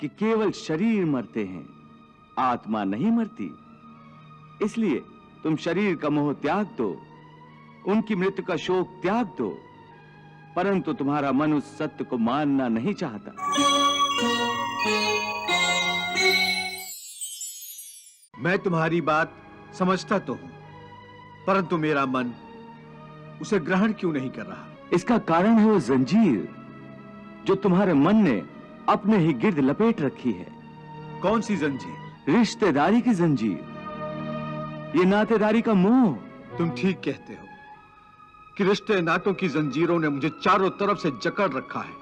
कि केवल शरीर मरते हैं, आत्मा नहीं मरती। इसलिए तुम शरीर का मोह त्याग दो, उनकी मृत्यु का शोक त्याग दो, परंतु तुम्हारा मन उस सत्य को मानना नहीं चाहता। मैं तुम्हारी बात समझता तो हूं, परंतु मेरा मन उसे ग्रहण क्यों नहीं कर रहा? इसका कारण है वो जंजीर जो तुम्हारे मन ने अपने ही गिर्द लपेट रखी है। कौन सी जंजीर? रिश्तेदारी की जंजीर, ये नातेदारी का मोह। तुम ठीक कहते हो कि रिश्ते नातों की जंजीरों ने मुझे चारों तरफ से जकड़ रखा है,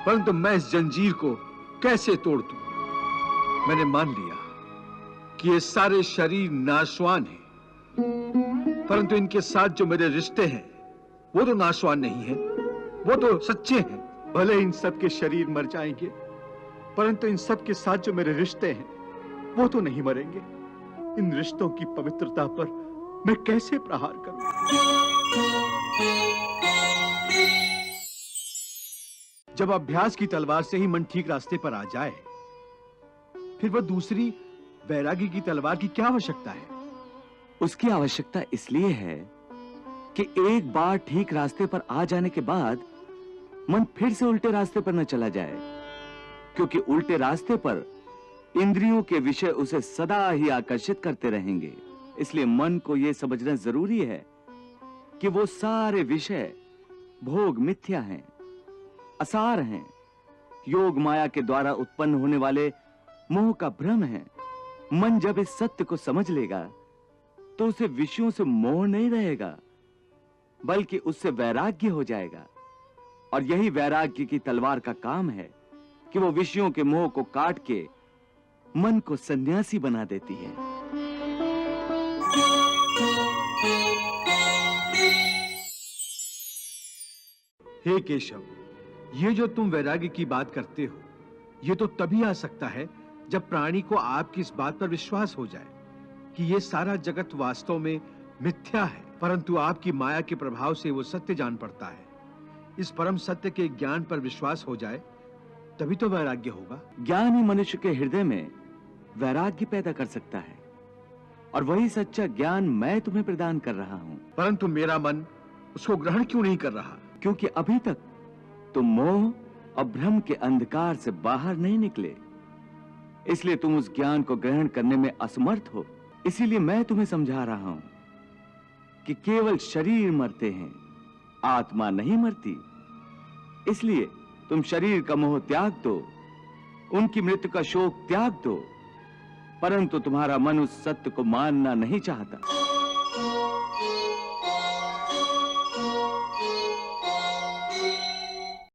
परंतु मैं इस जंजीर को कैसे तोड़ दूं? मैंने मान लिया कि ये सारे शरीर नाशवान हैं, परंतु इनके साथ जो मेरे रिश्ते हैं वो तो नाशवान नहीं है, वो तो सच्चे हैं। भले इन सब के शरीर मर जाएंगे, परंतु इन सब के साथ जो मेरे रिश्ते हैं वो तो नहीं मरेंगे। इन रिश्तों की पवित्रता पर मैं कैसे प्रहार करूं? जब अभ्यास की तलवार से ही मन ठीक रास्ते पर आ जाए, फिर वह दूसरी वैरागी की तलवार की क्या आवश्यकता है? उसकी आवश्यकता इसलिए है कि एक बार ठीक रास्ते पर आ जाने के बाद मन फिर से उल्टे रास्ते पर न चला जाए, क्योंकि उल्टे रास्ते पर इंद्रियों के विषय उसे सदा ही आकर्षित करते रहेंगे। इसलिए मन को यह समझना जरूरी है कि वो सारे विषय भोग मिथ्या हैं, असार हैं, योग माया के द्वारा उत्पन्न होने वाले मोह का भ्रम है। मन जब इस सत्य को समझ लेगा तो उसे विषयों से मोह नहीं रहेगा, बल्कि उससे वैराग्य हो जाएगा। और यही वैराग्य की तलवार का काम है कि वो विषयों के मोह को काट के मन को सन्यासी बना देती है। हे केशव, ये जो तुम वैराग्य की बात करते हो, ये तो तभी आ सकता है जब प्राणी को आपकी इस बात पर विश्वास हो जाए कि ये सारा जगत वास्तव में मिथ्या है, परंतु आपकी माया के प्रभाव से वो सत्य जान पड़ता है। इस परम सत्य के ज्ञान पर विश्वास हो जाए तभी तो वैराग्य होगा। ज्ञान ही मनुष्य के हृदय में वैराग्य पैदा कर सकता है, और वही सच्चा ज्ञान मैं तुम्हें प्रदान कर रहा हूं। परंतु मेरा मन उसको ग्रहण क्यों नहीं कर रहा? क्योंकि अभी तक तुम मोह और भ्रम के अंधकार से बाहर नहीं निकले, इसलिए तुम उस ज्ञान को ग्रहण करने में असमर्थ हो। इसीलिए मैं तुम्हें समझा रहा हूं कि केवल शरीर मरते हैं, आत्मा नहीं मरती। इसलिए तुम शरीर का मोह त्याग दो, उनकी मृत्यु का शोक त्याग दो, परंतु तुम्हारा मन उस सत्य को मानना नहीं चाहता।